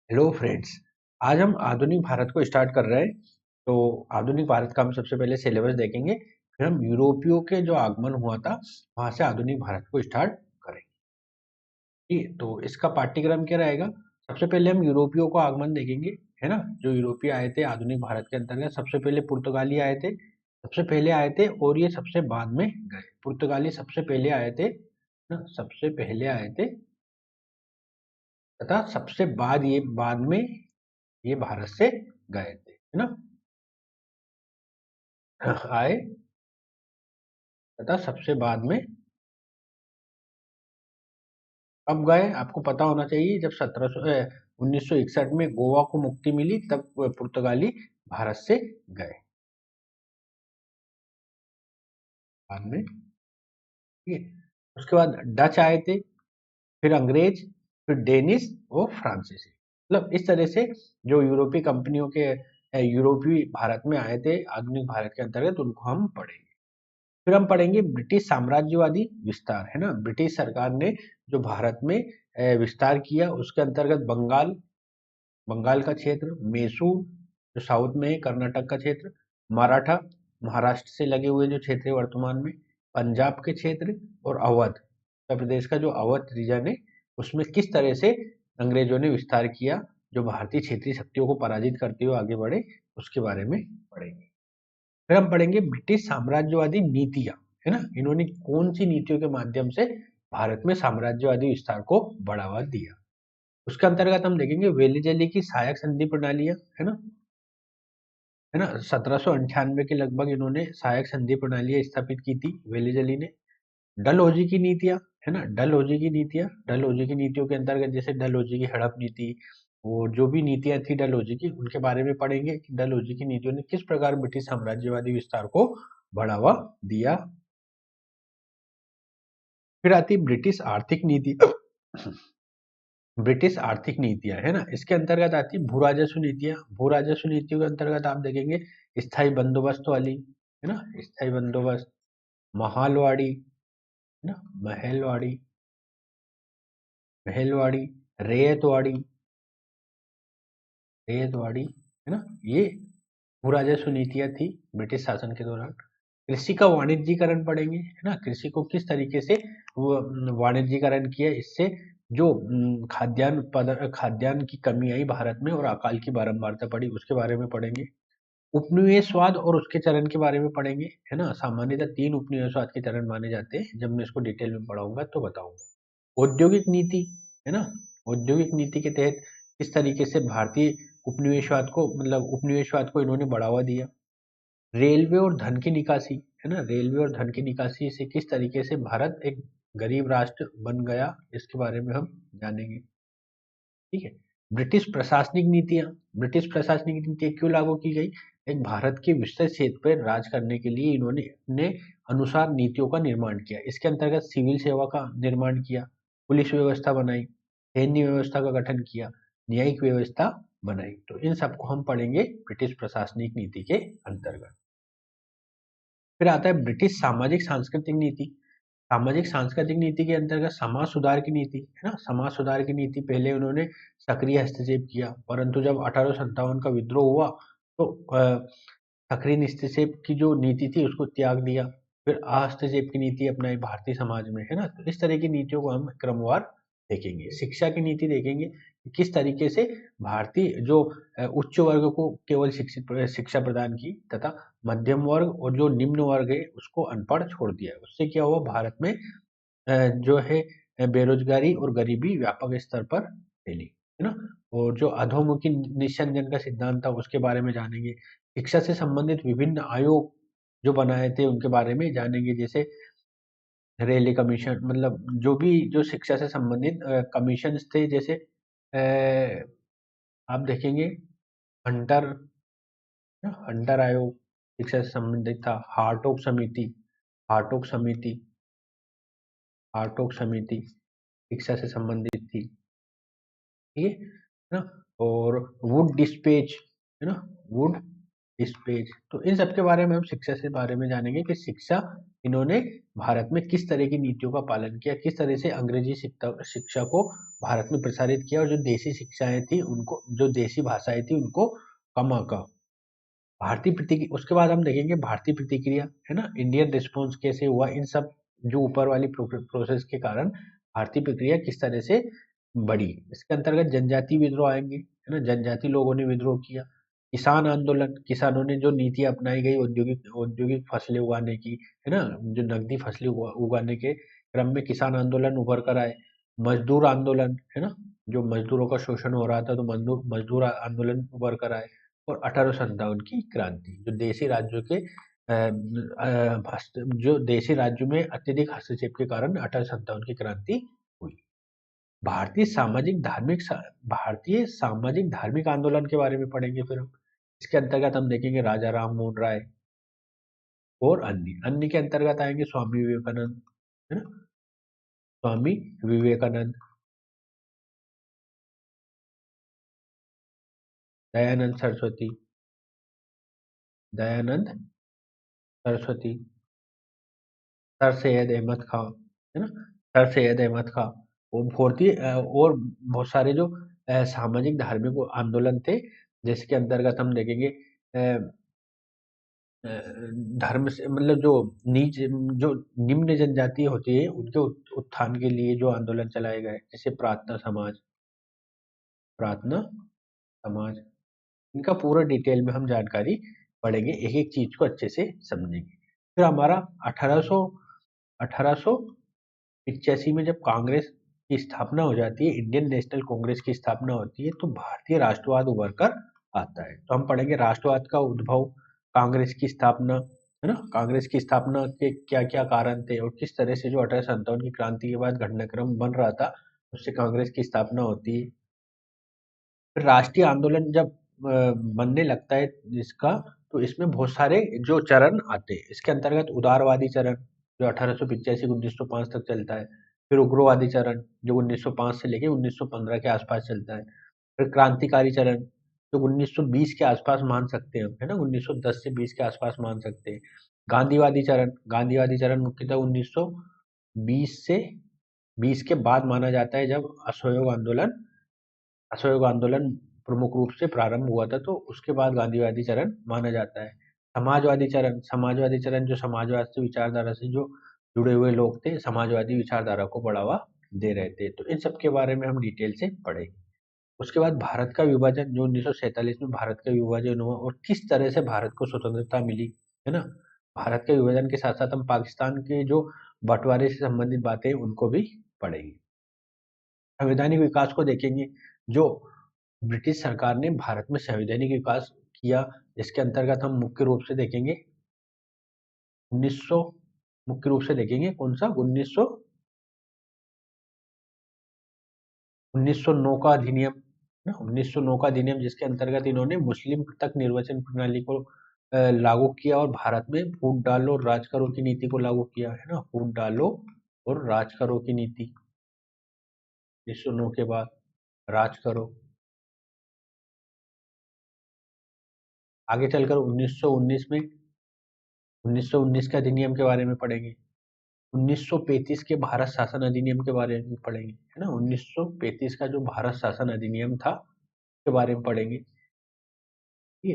Hello friends. आज हम आधुनिक भारत को स्टार्ट कर रहे हैं। तो आधुनिक भारत का हम सबसे पहले सिलेबस देखेंगे, फिर हम यूरोपियों के जो आगमन हुआ था वहां से आधुनिक भारत को स्टार्ट करेंगे। ठीक है, तो इसका पाठ्यक्रम क्या रहेगा? सबसे पहले हम यूरोपियों को आगमन देखेंगे, है ना। जो यूरोपीय आए थे आधुनिक भारत के अंतर्गत, सबसे पहले पुर्तगाली आए थे। सबसे पहले आए थे और ये सबसे बाद में गए। पुर्तगाली सबसे पहले आए थे ना, सबसे पहले आए थे तथा सबसे बाद में ये भारत से गए थे, है ना। आए तथा सबसे बाद में कब गए आपको पता होना चाहिए। जब 1961 में गोवा को मुक्ति मिली तब पुर्तगाली भारत से गए बाद में। ठीक है, उसके बाद डच आए थे, फिर अंग्रेज, फिर डेनिश और फ्रांसीसी। मतलब इस तरह से जो यूरोपीय कंपनियों के यूरोपीय भारत में आए थे आधुनिक भारत के अंतर्गत, उनको हम पढ़ेंगे। फिर हम पढ़ेंगे ब्रिटिश साम्राज्यवादी विस्तार, है ना। ब्रिटिश सरकार ने जो भारत में विस्तार किया, उसके अंतर्गत बंगाल, बंगाल का क्षेत्र, मैसूर जो साउथ में है, कर्नाटक का क्षेत्र, मराठा महाराष्ट्र से लगे हुए जो क्षेत्र है वर्तमान में, पंजाब के क्षेत्र, और अवध उत्तर प्रदेश का जो अवध रीजन है, उसमें किस तरह से अंग्रेजों ने विस्तार किया, जो भारतीय क्षेत्रीय शक्तियों को पराजित करते हुए आगे बढ़े, उसके बारे में पढ़ेंगे। फिर हम पढ़ेंगे ब्रिटिश साम्राज्यवादी नीतियां, है ना। इन्होंने कौन सी नीतियों के माध्यम से भारत में साम्राज्यवादी विस्तार को बढ़ावा दिया। उसके अंतर्गत हम देखेंगे वेली जली की सहायक संधि प्रणालियां, है ना 1798 के लगभग इन्होंने सहायक संधि प्रणालियां स्थापित की थी वेली जली ने। डलहौजी की नीतियां, है ना। डलहौजी की नीतियों के अंतर्गत जैसे डलहौजी की हड़प नीति और जो भी नीतियां थी डलहौजी की, उनके बारे में पढ़ेंगे कि डलहौजी की नीतियों ने किस प्रकार ब्रिटिश साम्राज्यवादी विस्तार को बढ़ावा दिया। फिर आती ब्रिटिश आर्थिक नीति। ब्रिटिश आर्थिक नीतियां, है ना। इसके अंतर्गत आती भू राजस्व नीतियां। भू राजस्व नीतियों के अंतर्गत आप देखेंगे स्थायी बंदोबस्त वाली, है ना, स्थायी बंदोबस्त, महालवाड़ी, है ना, महलवाड़ी, महलवाड़ी, रेयतवाड़ी, रेयतवाड़ी, है ना। ये भू राजस्व नीतियां थी ब्रिटिश शासन के दौरान। कृषि का वाणिज्यीकरण पढ़ेंगे, है ना। कृषि को किस तरीके से वो वाणिज्यीकरण किया, इससे जो खाद्यान्न की कमी आई भारत में और अकाल की बारंबारता पड़ी, उसके बारे में पढ़ेंगे। उपनिवेशवाद और उसके चरण के बारे में पढ़ेंगे, है ना। सामान्यतः 3 उपनिवेशवाद के चरण माने जाते हैं। जब मैं इसको डिटेल में पढ़ाऊंगा तो बताऊंगा। औद्योगिक नीति, है ना। औद्योगिक नीति के तहत किस तरीके से भारतीय उपनिवेशवाद को इन्होंने बढ़ावा दिया। रेलवे और धन की निकासी, है ना। रेलवे और धन की निकासी से किस तरीके से भारत एक गरीब राष्ट्र बन गया, इसके बारे में हम जानेंगे। ठीक है। ब्रिटिश प्रशासनिक नीतियां क्यों लागू की गई? एक भारत के विस्तृत क्षेत्र पर राज करने के लिए इन्होंने अपने अनुसार नीतियों का निर्माण किया। इसके अंतर्गत सिविल सेवा का निर्माण किया, पुलिस व्यवस्था बनाई, सैन्य व्यवस्था का गठन किया, न्यायिक व्यवस्था बनाई। तो इन सबको हम पढ़ेंगे ब्रिटिश प्रशासनिक नीति के अंतर्गत। फिर आता है ब्रिटिश सामाजिक सांस्कृतिक नीति। सामाजिक सांस्कृतिक नीति के अंतर्गत समाज सुधार की नीति, है ना। समाज सुधार की नीति पहले उन्होंने सक्रिय हस्तक्षेप किया, परंतु जब 1857 का विद्रोह हुआ तो सक्रिय हस्तक्षेप की जो नीति थी उसको त्याग दिया। फिर हस्तक्षेप की नीति अपनाई भारतीय समाज में, है ना। तो इस तरह की नीतियों को हम क्रमवार देखेंगे। शिक्षा की नीति देखेंगे कि किस तरीके से भारतीय जो उच्च वर्ग को केवल शिक्षा प्रदान की तथा मध्यम वर्ग और जो निम्न वर्ग है उसको अनपढ़ छोड़ दिया। उससे क्या हुआ, भारत में जो है बेरोजगारी और गरीबी व्यापक स्तर पर फैली, है ना। और जो अधोमुखी निस्संजन का सिद्धांत था उसके बारे में जानेंगे। शिक्षा से संबंधित विभिन्न आयोग जो बनाए थे उनके बारे में जानेंगे, जैसे रेले कमीशन, मतलब जो भी जो शिक्षा से संबंधित कमीशन थे, जैसे आप देखेंगे हंटर, हंटर आयोग शिक्षा से संबंधित था। हार्टोक समिति हार्टोक समिति शिक्षा से संबंधित थी। ठीक है ना। और वुड डिस्पेच, है ना, वुड इस पेज। तो इन सब के बारे में हम शिक्षा से बारे में जानेंगे कि शिक्षा इन्होंने भारत में किस तरह की नीतियों का पालन किया, किस तरह से अंग्रेजी शिक्षा को भारत में प्रसारित किया और जो देसी शिक्षाएं थी उनको, जो देसी भाषाएं थी उनको कम आंका। भारतीय प्रतिक्रिया, उसके बाद हम देखेंगे भारतीय प्रतिक्रिया, है ना, इंडियन रिस्पॉन्स कैसे हुआ, इन सब जो ऊपर वाली प्रोसेस के कारण भारतीय प्रक्रिया किस तरह से बढ़ी। इसके अंतर्गत जनजातीय विद्रोह आएंगे, है ना, जनजाति लोगों ने विद्रोह किया। किसान आंदोलन, किसानों ने जो नीति अपनाई गई औद्योगिक औद्योगिक फसलें उगाने की, है ना, जो नकदी फसलें उगाने के क्रम में किसान आंदोलन उभर कर आए। मजदूर आंदोलन, है ना, जो मजदूरों का शोषण हो रहा था तो मजदूर मजदूर आंदोलन उभर कर आए। और 1857 की क्रांति, जो देशी राज्यों के जो देशी राज्यों में अत्यधिक हस्तक्षेप के कारण 1857 की क्रांति हुई। भारतीय सामाजिक धार्मिक आंदोलन के बारे में पढ़ेंगे फिर हम। इसके अंतर्गत हम देखेंगे राजा राम मोहन राय और अन्य अन्य के अंतर्गत आएंगे स्वामी विवेकानंद, है ना, स्वामी विवेकानंद, दयानंद सरस्वती, दयानंद सरस्वती, सर सैयद अहमद खां, है ना, सर सैयद अहमद खां। और और बहुत सारे जो सामाजिक धार्मिक आंदोलन थे, जिसके अंतर्गत हम देखेंगे धर्म से मतलब जो निम्न जनजाति होती है उनके उत्थान के लिए जो आंदोलन चलाए गए, जैसे प्रार्थना समाज, इनका पूरा डिटेल में हम जानकारी पढ़ेंगे, एक एक चीज को अच्छे से समझेंगे। फिर हमारा 1885 में जब कांग्रेस की स्थापना हो जाती है, इंडियन नेशनल कांग्रेस की स्थापना होती है, तो भारतीय राष्ट्रवाद उभर कर आता है। तो हम पढ़ेंगे राष्ट्रवाद का उद्भव, कांग्रेस की स्थापना, है ना, कांग्रेस की स्थापना के क्या क्या कारण थे और किस तरह से जो 1857 की क्रांति के बाद घटनाक्रम बन रहा था उससे कांग्रेस की स्थापना होती है। फिर राष्ट्रीय आंदोलन जब बनने लगता है इसका, तो इसमें बहुत सारे जो चरण आते हैं। इसके अंतर्गत उदारवादी चरण, जो 1885 1905 तक चलता है। फिर उग्रवादी चरण, जो 1905 से लेके 1915 के आसपास चलता है। फिर क्रांतिकारी चरण, जो 1920 के आसपास मान सकते हैं हम, है ना, 1910 से 20 के आसपास मान सकते हैं। गांधीवादी चरण मुख्यतः 1920 से 20 के बाद माना जाता है, जब असहयोग आंदोलन प्रमुख रूप से प्रारंभ हुआ था, तो उसके बाद गांधीवादी चरण माना जाता है। समाजवादी चरण जो समाजवाद से विचारधारा से जो जुड़े हुए लोग थे, समाजवादी विचारधारा को बढ़ावा दे रहे थे। तो इन सब के बारे में हम डिटेल से पढ़ेंगे। उसके बाद भारत का विभाजन, जो 1947 में भारत का विभाजन हुआ और किस तरह से भारत को स्वतंत्रता मिली, है ना। भारत के विभाजन के साथ साथ हम पाकिस्तान के जो बंटवारे से संबंधित बातें हैं उनको भी पढ़ेंगे। संवैधानिक विकास को देखेंगे, जो ब्रिटिश सरकार ने भारत में संवैधानिक विकास किया, जिसके अंतर्गत हम मुख्य रूप से देखेंगे 1900, मुख्य रूप से देखेंगे कौन सा 1909 का अधिनियम, ना, 1909 का अधिनियम, जिसके अंतर्गत इन्होंने मुस्लिम तक निर्वाचन प्रणाली को लागू किया और भारत में फूट डालो और राज करो की नीति को लागू किया, है ना, फूट डालो और राज करो की नीति 1909 के बाद, राज करो। आगे चलकर 1919 के अधिनियम के बारे में पढ़ेंगे। 1935 के भारत शासन अधिनियम के बारे में पढ़ेंगे, है ना, 1935 का जो भारत शासन अधिनियम था के बारे में पढ़ेंगे। ठीक है,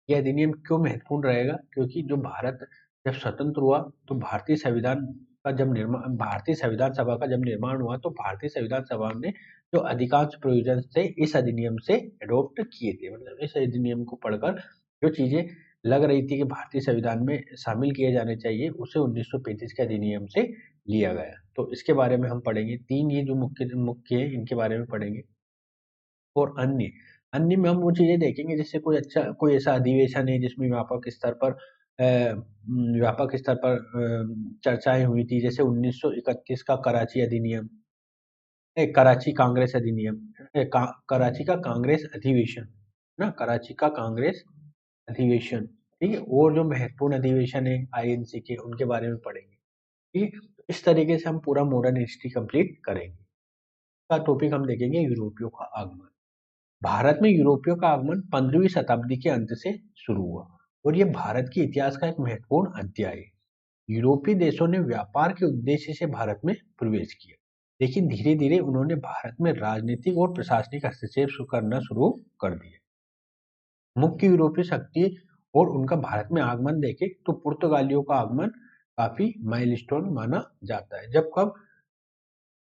ये अधिनियम क्यों महत्वपूर्ण रहेगा, क्योंकि जो भारत जब स्वतंत्र हुआ तो भारतीय संविधान सभा का जब निर्माण हुआ, तो भारतीय संविधान सभा ने जो अधिकांश प्रोविजन थे इस अधिनियम से अडॉप्ट किए थे। मतलब इस अधिनियम को पढ़कर जो चीजें लग रही थी कि भारतीय संविधान में शामिल किए जाने चाहिए, उसे 1935 के अधिनियम से लिया गया। तो इसके बारे में हम पढ़ेंगे। तीन ये जो मुख्य मुख्य है इनके बारे में पढ़ेंगे। और अन्य में हम वो चीजें देखेंगे, जिससे कोई ऐसा अधिवेशन है जिसमें व्यापक स्तर पर चर्चाएं हुई थी, जैसे 1931 का कराची अधिनियम, कराची कांग्रेस अधिनियम, कराची का कांग्रेस अधिवेशन, ना, कराची का कांग्रेस अधिवेशन। ठीक है, और जो महत्वपूर्ण अधिवेशन है आईएनसी के, उनके बारे में पढ़ेंगे। ठीक है, इस तरीके से हम पूरा मॉडर्न हिस्ट्री कंप्लीट करेंगे। का टॉपिक हम देखेंगे यूरोपियों का आगमन। भारत में यूरोपियों का आगमन 15वीं शताब्दी के अंत से शुरू हुआ। और ये भारत के इतिहास का एक महत्वपूर्ण अध्याय है। यूरोपीय देशों ने व्यापार के उद्देश्य से भारत में प्रवेश किया, लेकिन धीरे धीरे उन्होंने भारत में राजनीतिक और प्रशासनिक हस्तक्षेप करना शुरू कर दिया। मुख्य यूरोपीय शक्ति और उनका भारत में आगमन देखे तो पुर्तगालियों का आगमन काफी माइलस्टोन माना जाता है। जब कब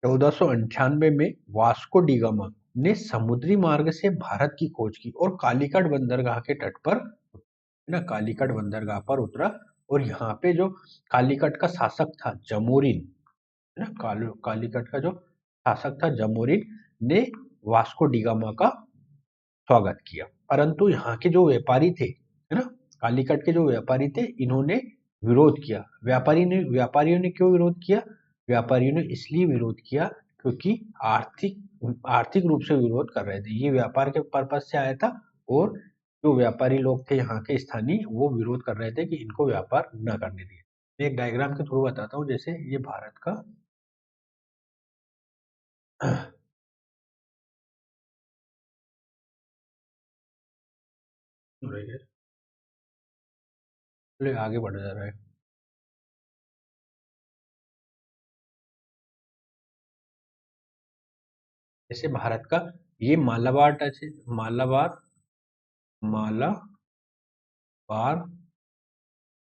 1498 में वास्को डी गामा ने समुद्री मार्ग से भारत की खोज की और कालीकट बंदरगाह के तट पर कालीकट बंदरगाह पर उतरा। और यहाँ पे जो कालीकट का शासक था जमोरिन, है ना, कालीकट का जो शासक था जमोरिन ने वास्को डी गामा का स्वागत किया। परंतु यहाँ के जो व्यापारी थे, है ना, कालीकट के जो व्यापारी थे, इन्होंने विरोध किया। व्यापारियों ने क्यों विरोध किया? व्यापारियों ने इसलिए विरोध किया क्योंकि आर्थिक रूप से विरोध कर रहे थे। ये व्यापार के पर्पज से आया था और जो व्यापारी लोग थे यहाँ के स्थानीय, वो विरोध कर रहे थे कि इनको व्यापार न करने दिए। मैं एक डायग्राम के थ्रू बताता हूँ। जैसे ये भारत का आगे बढ़ जा रहा है। जैसे भारत का ये मालाबार टच है, मालाबार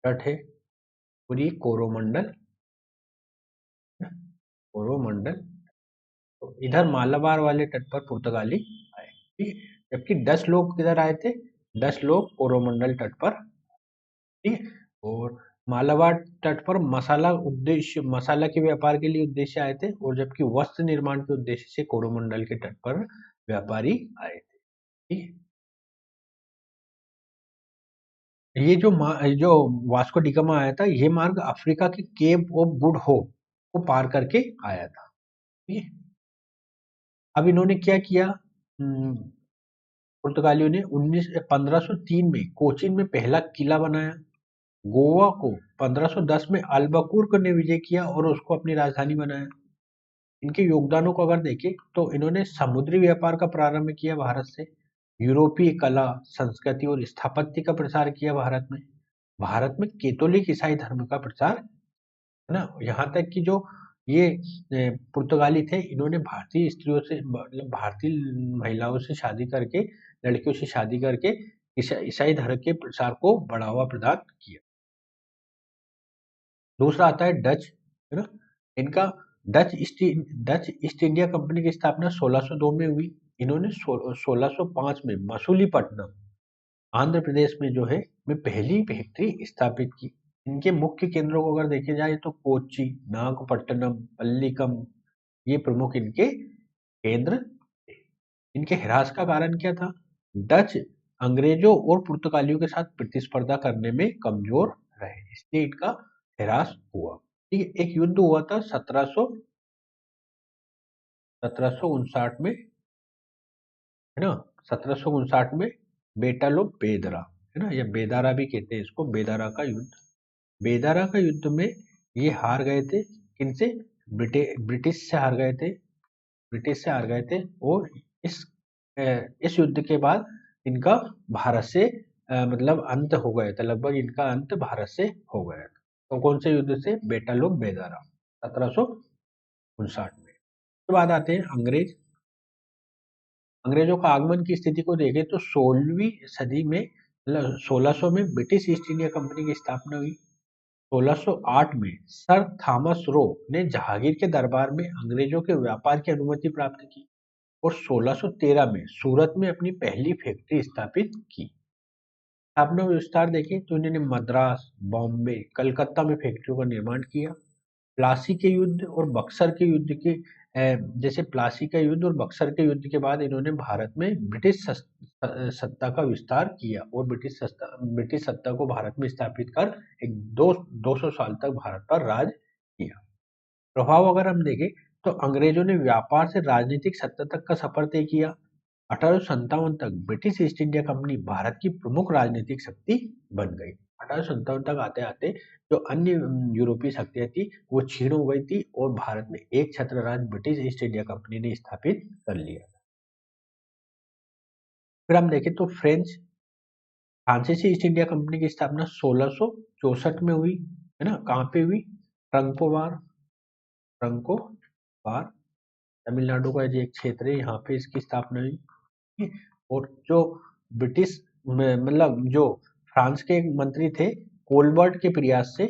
तट है, और ये कोरोमंडल। तो इधर मालाबार वाले तट पर पुर्तगाली आए, ठीक है, जबकि 10 लोग किधर आए थे? 10 लोग कोरोमंडल तट पर, ठीक है। और मालाबार तट पर मसाला के व्यापार के लिए उद्देश्य आए थे, और जबकि वस्त्र निर्माण के उद्देश्य से कोरोमंडल के तट पर व्यापारी आए थे, ठीक है। जो वास्को डी गामा आया था, ये मार्ग अफ्रीका के केप ऑफ गुड होप को पार करके आया था, ठीक है। अब इन्होंने क्या किया? पुर्तगालियों ने 1503 में कोचीन में पहला किला बनाया। गोवा को 1510 में अल्बकुर्क ने विजय किया और उसको अपनी राजधानी बनाया। इनके योगदानों को अगर देखें तो इन्होंने समुद्री व्यापार का प्रारंभ किया भारत से, यूरोपीय कला, संस्कृति और स्थापत्य का प्रसार किया भारत में कैथोलिक ईसाई धर्म का प्रचार, है ना। यहाँ तक कि जो ये पुर्तगाली थे, इन्होंने भारतीय स्त्रियों से, मतलब भारतीय महिलाओं से शादी करके, लड़कियों से शादी करके ईसाई धर्म के प्रसार को बढ़ावा प्रदान किया। दूसरा आता है डच, है ना। इनका डच ईस्ट इंडिया कंपनी की स्थापना 1602 में हुई। इन्होंने 1605 में मसूलीपट्टनम, आंध्र प्रदेश में जो है, में पहली फैक्ट्री स्थापित की। इनके मुख्य केंद्रों को अगर देखे जाए तो कोच्चि, नागपट्टनम, पल्लिकम, ये प्रमुख इनके केंद्र थे। इनके ह्रास का कारण क्या था? डच अंग्रेजों और पुर्तगालियों के साथ प्रतिस्पर्धा करने में कमजोर रहे, इसलिए इनका ह्रास हुआ, ठीक है। एक युद्ध हुआ था 1759 में, है ना, 1759 में बेटल ऑफ बेदरा, है ना, या बेदारा भी कहते हैं इसको, बेदारा का युद्ध में ये हार गए थे। किनसे? ब्रिटिश से हार गए थे, और इस इस युद्ध के बाद इनका भारत से मतलब अंत हो गया था, लगभग इनका अंत भारत से हो गया था। तो कौन से युद्ध से? बेटल ऑफ बेदारा, 1759 में। उसके बाद आते हैं अंग्रेजों का आगमन की स्थिति को देखें तो 16वीं सदी में, मतलब 1600 में ब्रिटिश ईस्ट इंडिया कंपनी की स्थापना हुई। 1608 में सर थॉमस रो ने जहांगीर के दरबार में अंग्रेजों के व्यापार की अनुमति प्राप्त की, और 1613 में सूरत में अपनी पहली फैक्ट्री स्थापित की। स्थापना विस्तार देखें तो इन्होंने मद्रास, बॉम्बे, कलकत्ता में फैक्ट्रियों का निर्माण किया। प्लासी के युद्ध और बक्सर के युद्ध के जैसे प्लासी का युद्ध और बक्सर के युद्ध के बाद इन्होंने भारत में सत्ता का विस्तार किया, और ब्रिटिश सत्ता को भारत में स्थापित कर एक 200 साल तक भारत पर राज किया। प्रभाव अगर हम देखें तो अंग्रेजों ने व्यापार से राजनीतिक सत्ता तक का सफर तय किया। 1857 तक British east India company Bharat की प्रमुख राजनीतिक शक्ति बन गई। 1857 तक आते आते जो अन्य यूरोपीय शक्तियां थी वो क्षीण हो गई थी, और भारत में एक छत्र राज ब्रिटिश ईस्ट इंडिया कंपनी ने स्थापित कर लिया। फिर हम देखें तो फ्रेंच फ्रांसीसी ईस्ट इंडिया कंपनी की स्थापना 1664 में हुई, है ना। कहाँ पे हुई? ट्रंकोबार तमिलनाडु का जो एक क्षेत्र है, यहाँ पे इसकी स्थापना हुई। ठीक है? और जो ब्रिटिश मतलब जो फ्रांस के एक मंत्री थे, कोलबर्ट के प्रयास से,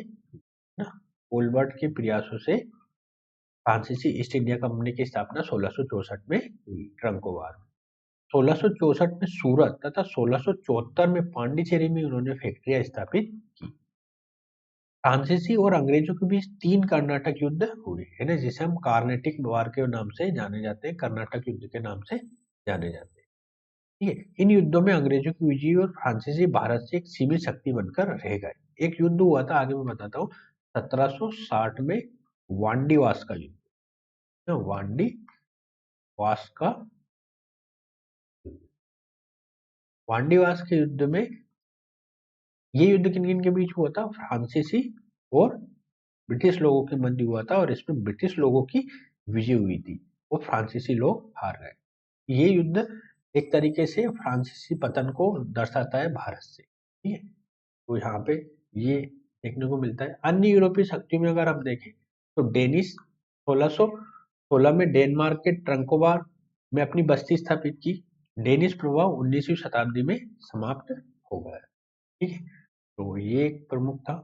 ना, कोलबर्ट के प्रयासों से फ्रांसीसी ईस्ट इंडिया कंपनी की स्थापना 1664 में हुई, ट्रंकोबार में। 1664 में सूरत तथा 1674 में पांडिचेरी में उन्होंने फैक्ट्रियां स्थापित की। फ्रांसीसी और अंग्रेजों के बीच 3 कर्नाटक युद्ध हुए, है ना, जिसे हम कार्नेटिक वार के नाम से जाने जाते हैं, कर्नाटक युद्ध के नाम से जाने जाते हैं। ठीक है? इन युद्धों में अंग्रेजों की विजय और फ्रांसीसी भारत से एक सीमित शक्ति बनकर रह गए। एक युद्ध हुआ था, आगे मैं बताता हूँ, 1760 में वांडीवास का युद्ध, वांडीवास का वांडीवास के युद्ध में, ये युद्ध किन किन के बीच हुआ था? फ्रांसीसी और ब्रिटिश लोगों के मध्य हुआ था, और इसमें ब्रिटिश लोगों की विजय हुई थी और फ्रांसीसी लोग हार गए। ये युद्ध एक तरीके से फ्रांसीसी पतन को दर्शाता है भारत से। ठीक है? तो यहाँ पे ये देखने को मिलता है। अन्य यूरोपीय शक्तियों में अगर हम देखें तो डेनिश 1616 में डेनमार्क के ट्रंकोबार में अपनी बस्ती स्थापित की। डेनिश प्रभाव 19वीं शताब्दी में समाप्त हो गया। ठीक है? तो ये एक प्रमुख था।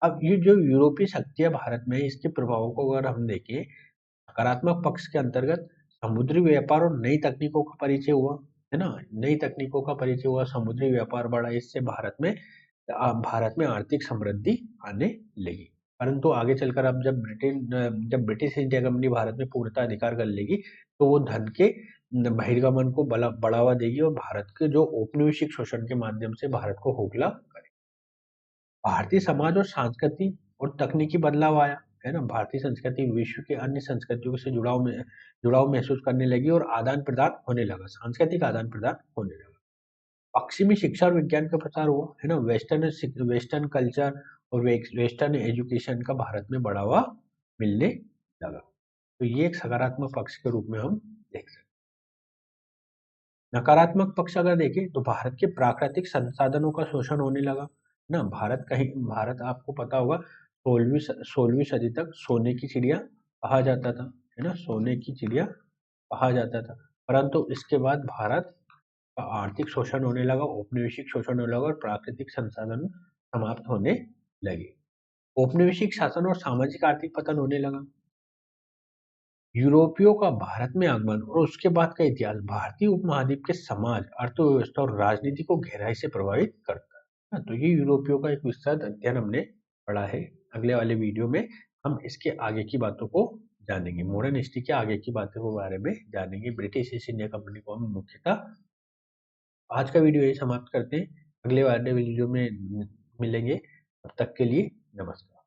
अब ये जो यूरोपीय शक्तियां भारत में है, इसके प्रभावों को अगर हम देखें, सकारात्मक पक्ष के अंतर्गत समुद्री व्यापार और नई तकनीकों का परिचय हुआ, है ना। नई तकनीकों का परिचय हुआ, समुद्री व्यापार बढ़ा, इससे भारत में आर्थिक समृद्धि आने लगी। परंतु आगे चलकर अब जब ब्रिटिश इंडिया कंपनी भारत में पूर्णतः अधिकार कर लेगी, तो वो धन के बहिर्गमन को बढ़ावा देगी और भारत के जो औपनिवेशिक शोषण के माध्यम से भारत को खोखला करेगी। भारतीय समाज और संस्कृति और तकनीकी बदलाव आया, है ना। भारतीय संस्कृति विश्व के अन्य संस्कृतियों से जुड़ाव महसूस करने लगी और आदान प्रदान होने लगा, सांस्कृतिक आदान प्रदान होने लगा। पश्चिमी शिक्षा और विज्ञान का प्रसार हुआ, है ना। वेस्टर्न कल्चर और वेस्टर्न एजुकेशन का भारत में बढ़ावा मिलने लगा। तो ये एक सकारात्मक पक्ष के रूप में हम देख सकते हैं। नकारात्मक पक्ष अगर देखें तो भारत के प्राकृतिक संसाधनों का शोषण होने लगा ना। भारत आपको पता होगा, 16वीं सदी तक सोने की चिड़िया कहा जाता था, है ना, सोने की चिड़िया कहा जाता था। परंतु इसके बाद भारत का आर्थिक शोषण होने लगा, औपनिवेशिक शोषण होने लगा और प्राकृतिक संसाधन समाप्त होने लगे। औपनिवेशिक शासन और सामाजिक आर्थिक पतन होने लगा। यूरोपियों का भारत में आगमन और उसके बाद का इतिहास भारतीय उपमहाद्वीप के समाज, अर्थव्यवस्था और राजनीति को गहराई से प्रभावित करता है। हाँ, तो ये यूरोपियों का एक विस्तृत अध्ययन हमने पढ़ा है। अगले वाले वीडियो में हम इसके आगे की बातों को जानेंगे, मॉडर्न हिस्ट्री के आगे की बातों के बारे में जानेंगे। ब्रिटिश ईस्ट इंडिया कंपनी को हम मुख्यतः। आज का वीडियो यही समाप्त करते हैं, अगले वाले वीडियो में मिलेंगे। तब तक के लिए नमस्कार।